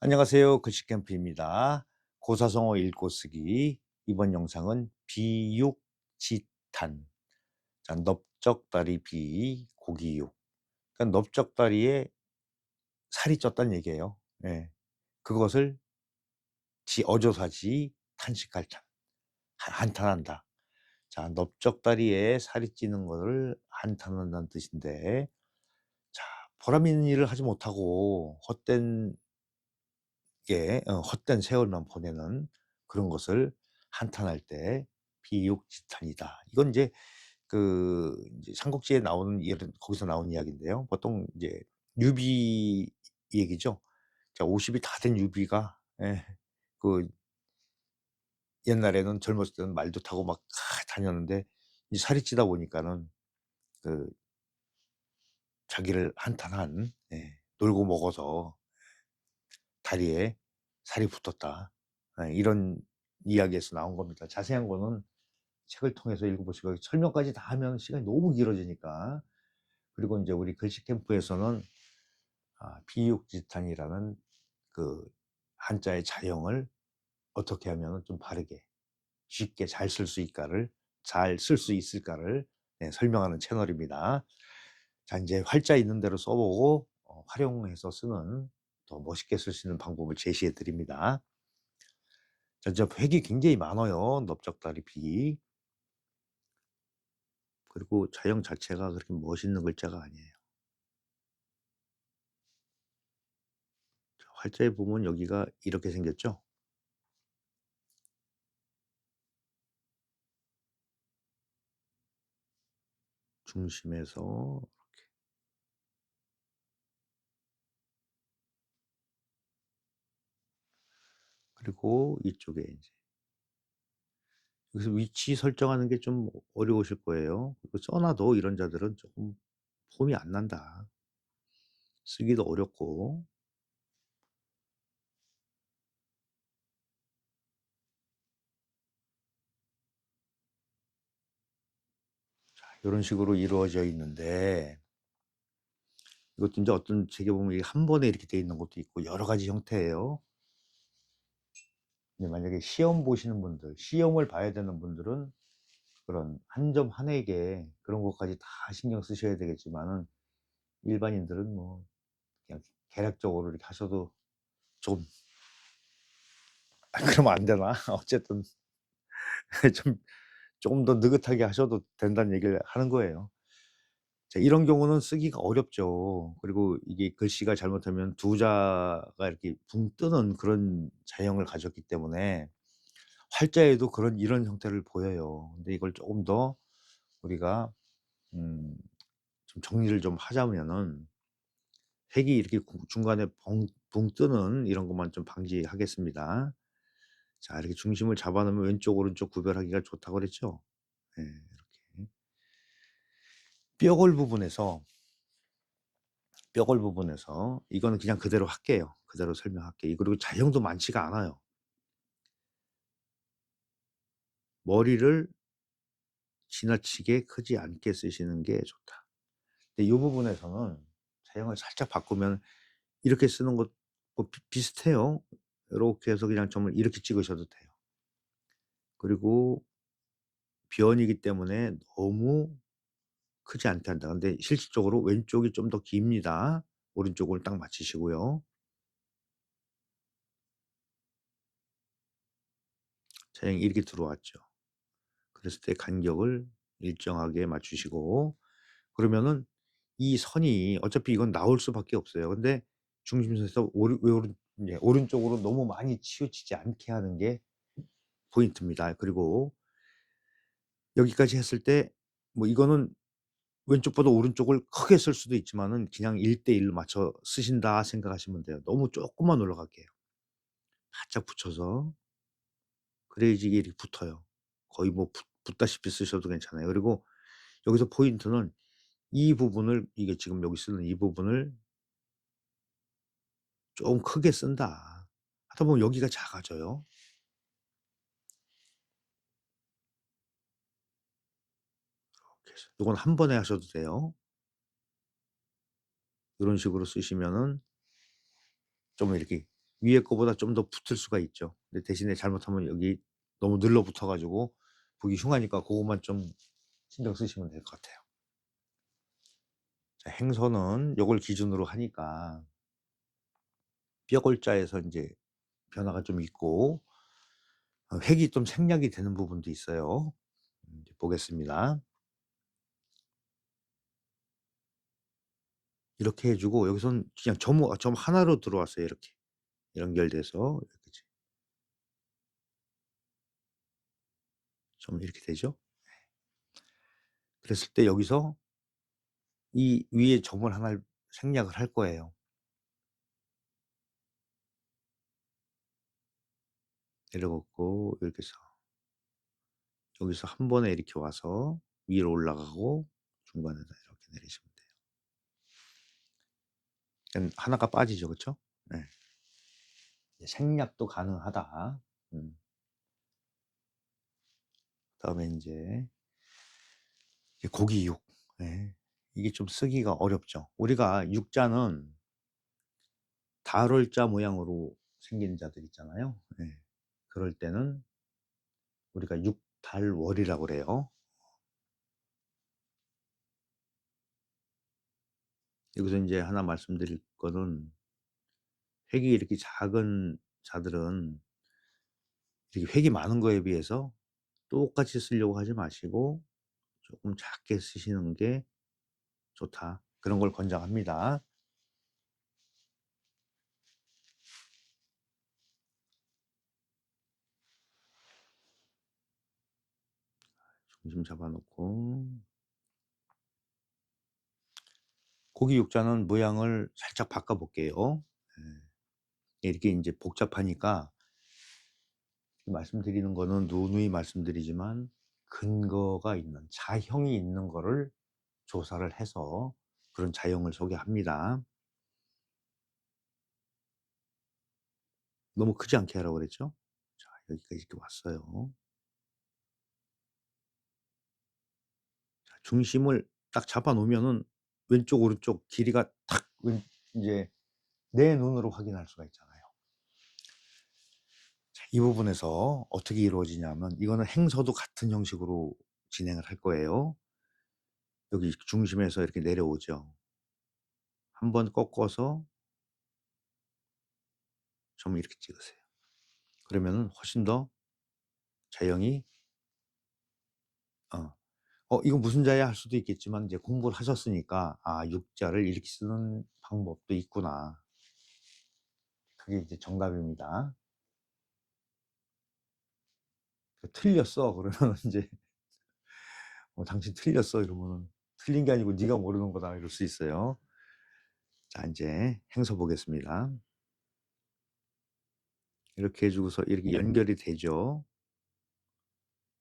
안녕하세요. 글씨캠프입니다. 고사성어 읽고 쓰기. 이번 영상은 비육지탄. 자, 넓적다리 비, 고기육. 그러니까 넓적다리에 살이 쪘다는 얘기예요. 예. 그것을 어조사지 탄식할 찬. 한탄한다. 자, 넓적다리에 살이 찌는 것을 한탄한다는 뜻인데, 자, 보람 있는 일을 하지 못하고 헛된 세월만 보내는 그런 것을 한탄할 때 비육지탄이다. 이건 이제 삼국지에 나오는 거기서 나온 이야기인데요. 보통 이제 유비 얘기죠. 자, 50이 다 된 유비가 그 옛날에는 젊었을 때는 말도 타고 막 다녔는데 이제 살이 찌다 보니까는 그 자기를 한탄한 놀고 먹어서 다리에 살이 붙었다. 이런 이야기에서 나온 겁니다. 자세한 거는 책을 통해서 읽어보시고 설명까지 다 하면 시간이 너무 길어지니까. 그리고 이제 우리 글씨 캠프에서는 비육지탄이라는 그 한자의 자형을 어떻게 하면 좀 바르게 쉽게 잘 쓸 수 있을까를 설명하는 채널입니다. 자, 이제 활자 있는 대로 써보고 활용해서 쓰는 더 멋있게 쓸 수 있는 방법을 제시해 드립니다. 자, 저 획이 굉장히 많아요. 넓적다리 비. 그리고 자형 자체가 그렇게 멋있는 글자가 아니에요. 활자에 보면 여기가 이렇게 생겼죠. 중심에서 그리고 이쪽에 이제 여기서 위치 설정하는 게 좀 어려우실 거예요. 그리고 써놔도 이런 자들은 조금 폼이 안 난다. 쓰기도 어렵고. 자, 이런 식으로 이루어져 있는데 이것도 이제 어떤 책에 보면 이게 한 번에 이렇게 돼 있는 것도 있고 여러 가지 형태예요. 근데 만약에 시험 보시는 분들, 시험을 봐야 되는 분들은 그런 한 점 한 획에 그런 것까지 다 신경 쓰셔야 되겠지만은 일반인들은 뭐 그냥 개략적으로 이렇게 하셔도 좀 그러면 안 되나? 어쨌든 좀 조금 더 느긋하게 하셔도 된다는 얘기를 하는 거예요. 자, 이런 경우는 쓰기가 어렵죠. 그리고 이게 글씨가 잘못하면 두 자가 이렇게 붕 뜨는 그런 자형을 가졌기 때문에 활자에도 이런 형태를 보여요. 근데 이걸 조금 더 우리가 좀 정리를 좀 하자면은 획이 이렇게 중간에 붕 뜨는 이런 것만 좀 방지하겠습니다. 자, 이렇게 중심을 잡아 놓으면 왼쪽 오른쪽 구별하기가 좋다고 그랬죠. 이렇게 뼈골 부분에서 이거는 그냥 그대로 할게요. 그대로 설명할게요. 그리고 자형도 많지가 않아요. 머리를 지나치게 크지 않게 쓰시는 게 좋다. 근데 이 부분에서는 자형을 살짝 바꾸면 이렇게 쓰는 것 뭐 비슷해요. 이렇게 해서 그냥 점을 이렇게 찍으셔도 돼요. 그리고 변이기 때문에 너무 크지 않게 한다. 근데 실질적으로 왼쪽이 좀 더 깁니다. 오른쪽을 딱 맞추시고요. 자형이 이렇게 들어왔죠. 그랬을 때 간격을 일정하게 맞추시고 그러면은 이 선이 어차피 이건 나올 수밖에 없어요. 근데 중심선에서 오른쪽으로 너무 많이 치우치지 않게 하는 게 포인트입니다. 그리고 여기까지 했을 때 뭐 이거는 왼쪽보다 오른쪽을 크게 쓸 수도 있지만은 그냥 1:1 로 맞춰 쓰신다 생각하시면 돼요. 너무 쪼끔만 올라갈게요. 바짝 붙여서 그래야지 이게 이렇게 붙어요. 거의 뭐 붙다시피 쓰셔도 괜찮아요. 그리고 여기서 포인트는 이 부분을 이게 지금 여기 쓰는 이 부분을 좀 크게 쓴다. 하다 보면 여기가 작아져요. 이렇게 해서 요건 한 번에 하셔도 돼요. 요런 식으로 쓰시면은 좀 이렇게 위에 거보다 좀 더 붙을 수가 있죠. 근데 대신에 잘못하면 여기 너무 늘러붙어 가지고 보기 흉하니까 고것만 좀 신경 쓰시면 될 것 같아요. 자, 행선은 요걸 기준으로 하니까 뼈골자에서 인제 변화가 좀 있고 획이 좀 생략이 되는 부분도 있어요. 이제 보겠습니다. 이렇게 해 주고 여기선 그냥 점 하나로 들어왔어요 이렇게. 연결돼서 이렇게 점 이렇게 되죠. 그랬을 때 여기서 이 위에 점을 하나를 생략을 할 거예요. 내려갖고 이렇게 해서 여기서 한 번에 이렇게 와서 위로 올라가고 중간에다 이렇게 내리시면 돼요. 하나가 빠지죠. 그쵸? 네. 생략도 가능하다. 그다음에 인제 고기육. 예. 이게 좀 쓰기가 어렵죠. 우리가 육자는 달월자 모양으로 생긴 자들 있잖아요. 예. 그럴 때는 우리가 육달월이라고 그래요. 여기서 인제 하나 말씀드릴 거는 획이 이렇게 작은 자들은 이렇게 획이 많은 거에 비해서 똑같이 쓰려고 하지 마시고 쪼끔 작게 쓰시는 게 좋다. 그런 걸 권장합니다. 중심 잡아 놓고 고기 육자는 모양을 살짝 바꿔 볼게요. 예. 이렇게 인제 복잡하니까 말씀드리는 거는 누누이 말씀드리지만 근거가 있는 자형이 있는 거를 조사를 해서 그런 자형을 소개합니다. 너무 크지 않게 하라고 그랬죠? 자, 여기까지 이렇게 왔어요. 자, 중심을 딱 잡아 놓으면은 왼쪽 오른쪽 길이가 탁 인제 내 눈으로 확인할 수가 있잖아요. 자, 이 부분에서 어떻게 이루어지냐면 이거는 행서도 같은 형식으로 진행을 할 거예요. 여기 중심에서 이렇게 내려오죠. 한 번 꺾어서 점을 이렇게 찍으세요. 그러면은 훨씬 더 자형이 어 이거 무슨 자야?' 할 수도 있겠지만 이제 공부를 하셨으니까 '아 육자를 이렇게 쓰는 방법도 있구나.' 그게 이제 정답입니다. "틀렸어." 그러면은 인제 "당신 틀렸어." 이러면은 틀린 게 아니고 "네가 모르는 거다." 이럴 수 있어요. 자, 인제 행서 보겠습니다. 이렇게 해 주고서 이렇게 연결이 되죠.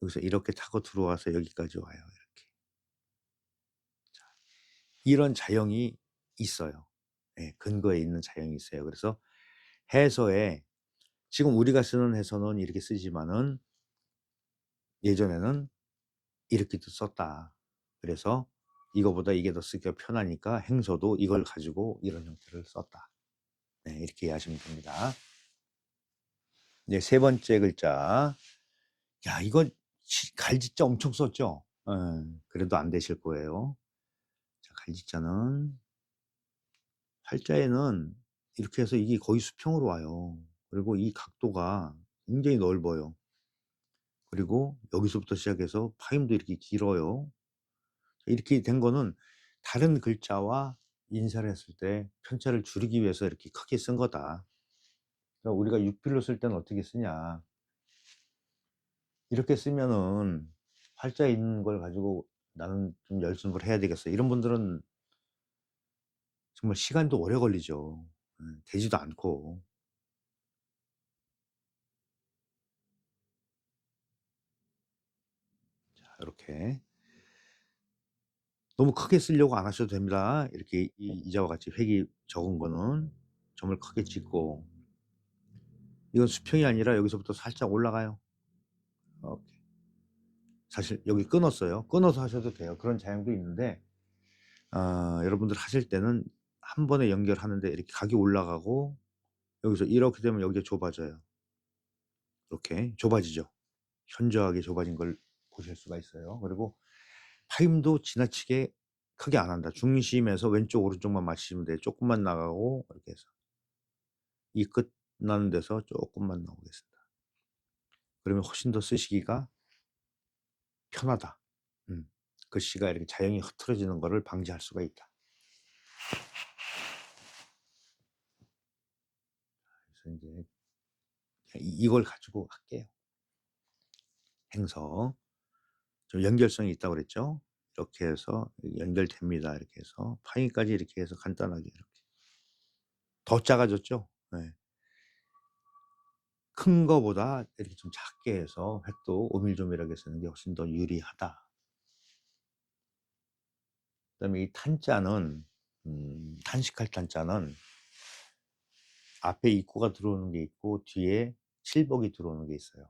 여기서 이렇게 타고 들어와서 여기까지 와요 이렇게. 이런 자형이 있어요. 예. 근거에 있는 자형이 있어요. 그래서 해서에 지금 우리가 쓰는 해서는 이렇게 쓰지만은 예전에는 이렇게도 썼다. 그래서 이거보다 이게 더 쓰기가 편하니까 행서도 이걸 가지고 이런 형태를 썼다. 네. 이렇게 이해하시면 됩니다. 이제 세 번째 글자. 야, 이거 갈짓자 엄청 썼죠? 예. 그래도 안 되실 거예요. 자, 갈짓자는 활자에는 이렇게 해서 이게 거의 수평으로 와요. 그리고 이 각도가 굉장히 넓어요. 그리고 여기서부터 시작해서 파임도 이렇게 길어요. 이렇게 된 거는 다른 글자와 인사를 했을 때 편차를 줄이기 위해서 이렇게 크게 쓴 거다. 그러니까 우리가 육필로 쓸 때는 어떻게 쓰냐. 이렇게 쓰면은 활자에 있는 걸 가지고 '나는 좀 연습을 해야 되겠어.' 이런 분들은 정말 시간도 오래 걸리죠. 되지도 않고. 자, 요렇게. 너무 크게 쓰려고 안 하셔도 됩니다. 이렇게 이자와 같이 획이 적은 거는 점을 크게 찍고 이건 수평이 아니라 여기서부터 살짝 올라가요. 이렇게. 사실 여기 끊었어요. 끊어서 하셔도 돼요. 그런 자형도 있는데 여러분들 하실 때는 한 번에 연결하는데 이렇게 각이 올라가고 여기서 이렇게 되면 여기가 좁아져요. 이렇게 좁아지죠. 현저하게 좁아진 걸 보실 수가 있어요. 그리고 파임도 지나치게 크게 안 한다. 중심에서 왼쪽 오른쪽만 맞추시면 돼요. 쪼끔만 나가고 이렇게 해서. 이 끝 나는 데서 쪼끔만 나오겠습니다. 그러면 훨씬 더 쓰시기가 편하다. 글씨가 이렇게 자연히 흐트러지는 거를 방지할 수가 있다. 그래서 인제 이걸 가지고 할게요. 행서. 좀 연결성이 있다고 그랬죠? 이렇게 해서 연결됩니다. 이렇게 해서 파인까지 이렇게 해서 간단하게 이렇게. 더 작아졌죠? 네. 큰 거보다 이렇게 좀 작게 해서 획도 오밀조밀하게 쓰는 게 훨씬 더 유리하다. 그다음에 이 탄자는 탄식할 탄자는 앞에 입구가 들어오는 게 있고 뒤에 칠복이 들어오는 게 있어요.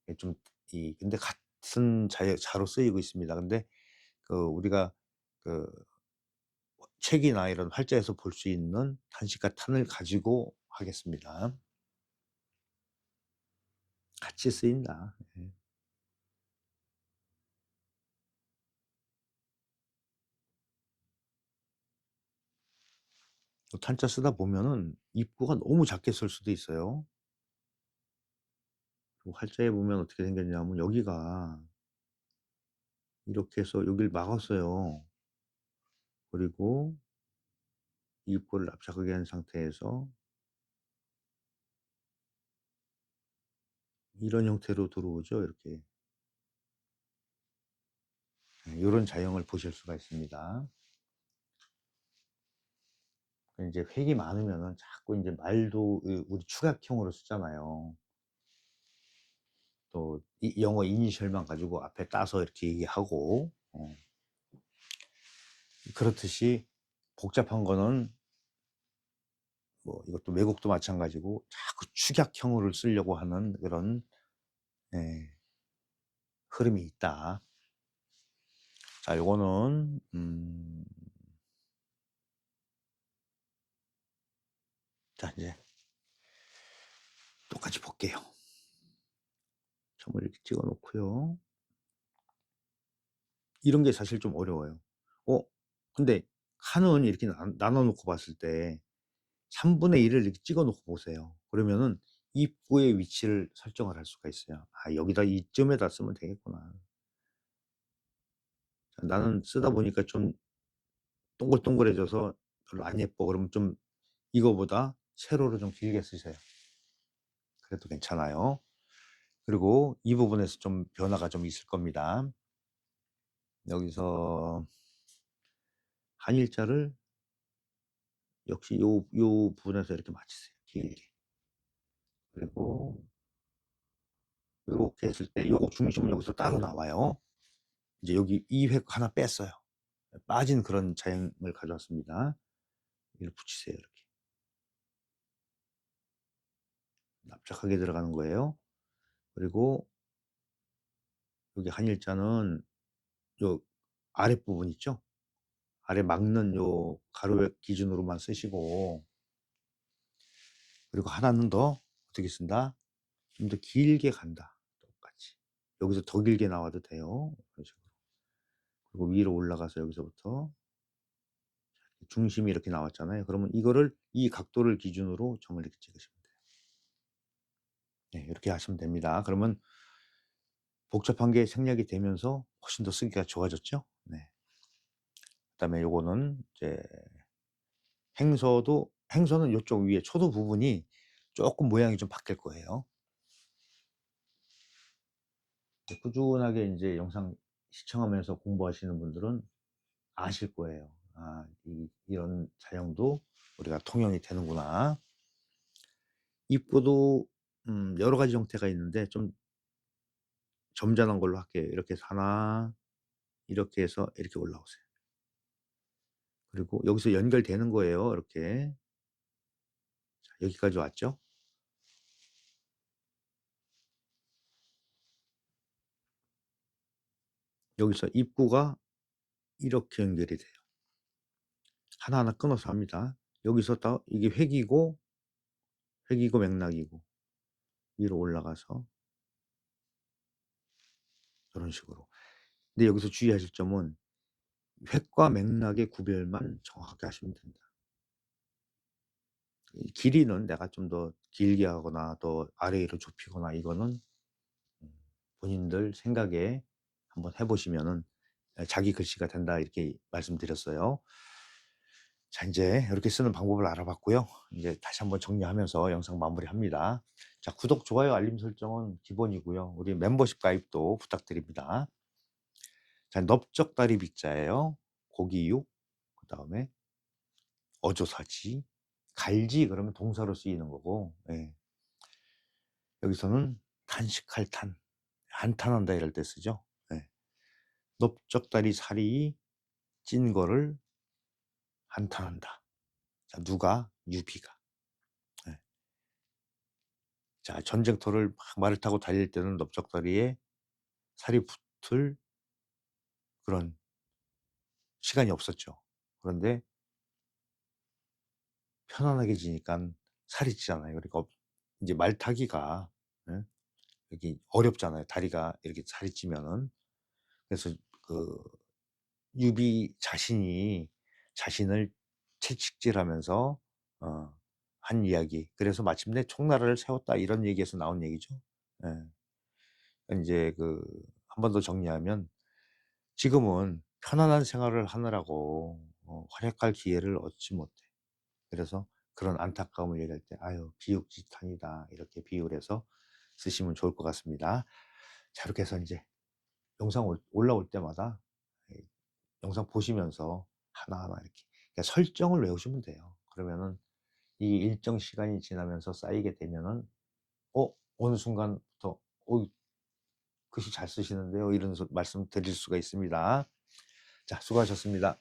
이게 좀 근데 같은 자로 쓰이고 있습니다. 근데 우리가 그 책이나 이런 활자에서 볼 수 있는 탄식과 탄을 가지고 하겠습니다. 같이 쓰인다. 예. 탄자 쓰다 보면은 입구가 너무 작게 쓸 수도 있어요. 그리고 활자에 보면 어떻게 생겼냐면 여기가 이렇게 해서 여기를 막았어요. 그리고 입구를 납작하게 한 상태에서 이런 형태로 들어오죠, 이렇게. 예, 요런 자형을 보실 수가 있습니다. 이제 획이 많으면은 자꾸 인제 말도 우리 축약형으로 쓰잖아요. 또 이 영어 이니셜만 가지고 앞에 따서 이렇게 얘기하고 그렇듯이 복잡한 거는 뭐 이것도 외국도 마찬가지고 자꾸 축약형어를 쓰려고 하는 그런 예 흐름이 있다. 자 요거는 자 인제 똑같이 볼게요. 점을 이렇게 찍어 놓고요. 이런 게 사실 좀 어려워요. 어 근데 칸은 이렇게 나눠 놓고 봤을 때 3분의 1을 이렇게 찍어 놓고 보세요. 그러면은 입구의 위치를 설정을 할 수가 있어요. '아 여기다 이쯤에다 쓰면 되겠구나.' 나는 쓰다 보니까 좀 동글동글해져서 별로 안 예뻐. 그러면 좀 이거보다 세로로 좀 길게 쓰세요. 그래도 괜찮아요. 그리고 이 부분에서 좀 변화가 좀 있을 겁니다. 여기서 한일자를 역시 요 부분에서 이렇게 맞추세요, 길게. 그리고 요렇게 했을 때 요거 중심은 여기서 따로 나와요. 이제 여기 이 획 하나 뺐어요. 빠진 그런 자형을 가져왔습니다. 이걸 붙이세요, 이렇게. 납작하게 들어가는 거예요. 그리고 여기 한일자는 요 아랫부분 있죠? 아래 막는 요 가로획 기준으로만 쓰시고 그리고 하나는 더 어떻게 쓴다? 좀 더 길게 간다. 똑같이. 여기서 더 길게 나와도 돼요. 그런 식으로. 그리고 위로 올라가서 여기서부터 중심이 이렇게 나왔잖아요. 그러면 이거를 이 각도를 기준으로 점을 이렇게 찍으시면 돼요. 네, 이렇게 하시면 됩니다. 그러면 복잡한 게 생략이 되면서 훨씬 더 쓰기가 좋아졌죠? 네. 그다음에 요거는 이제 행서는 요쪽 위에 초도 부분이 쪼끔 모양이 좀 바뀔 거예요. 꾸준하게 인제 영상 시청하면서 공부하시는 분들은 아실 거예요. '아 이런 자형도 우리가 통용이 되는구나.' 입구도 여러 가지 형태가 있는데 좀 점잖은 걸로 할게요. 이렇게 해서 하나 이렇게 해서 이렇게 올라오세요. 그리고 여기서 연결되는 거예요, 이렇게. 자 여기까지 왔죠? 여기서 입구가 이렇게 연결이 돼요. 하나하나 끊어서 합니다. 여기서 딱 이게 획이고 획이고 맥락이고 위로 올라가서 이런 식으로. 근데 여기서 주의하실 점은 획과 맥락의 구별만 정확하게 하시면 된다. 이 길이는 내가 좀 더 길게 하거나 더 아래로 좁히거나 이거는 본인들 생각에 한번 해 보시면은 자기 글씨가 된다 이렇게 말씀드렸어요. 자, 인제 이렇게 쓰는 방법을 알아봤고요. 이제 다시 한번 정리하면서 영상 마무리합니다. 자, 구독, 좋아요, 알림 설정은 기본이고요. 우리 멤버십 가입도 부탁드립니다. 자, 넓적다리 빅자예요. 고기육, 그다음에 어조사지, 갈지 그러면 동사로 쓰이는 거고, 예. 여기서는 탄식할 탄, 한탄한다 이럴 때 쓰죠. 예. 넓적다리 살이 찐 거를 한탄한다. 자, 누가? 유비가. 예. 자, 전쟁터를 막 말을 타고 달릴 때는 넓적다리에 살이 붙을 그런 시간이 없었죠. 그런데 편안하게 지니깐 살이 찌잖아요. 그러니까 인제 말 타기가, 예, 여기 어렵잖아요. 다리가 이렇게 살이 찌면은. 그래서 그 유비 자신이 자신을 채찍질하면서 한 이야기. 그래서 마침내 총나라를 세웠다 이런 얘기에서 나온 얘기죠. 예. 인제 그 한 번 더 정리하면 지금은 편안한 생활을 하느라고 활약할 기회를 얻지 못해. 그래서 그런 안타까움을 얘기할 때 "아유 비육지탄이다." 이렇게 비유를 해서 쓰시면 좋을 것 같습니다. 자, 이렇게 해서 인제 영상 올라올 때마다 이 영상 보시면서 하나하나 이렇게 그러니까 설정을 외우시면 돼요. 그러면은 이 일정 시간이 지나면서 쌓이게 되면은 어느 순간부터 글씨 잘 쓰시는데요." 이런 말씀 드릴 수가 있습니다. 자, 수고하셨습니다.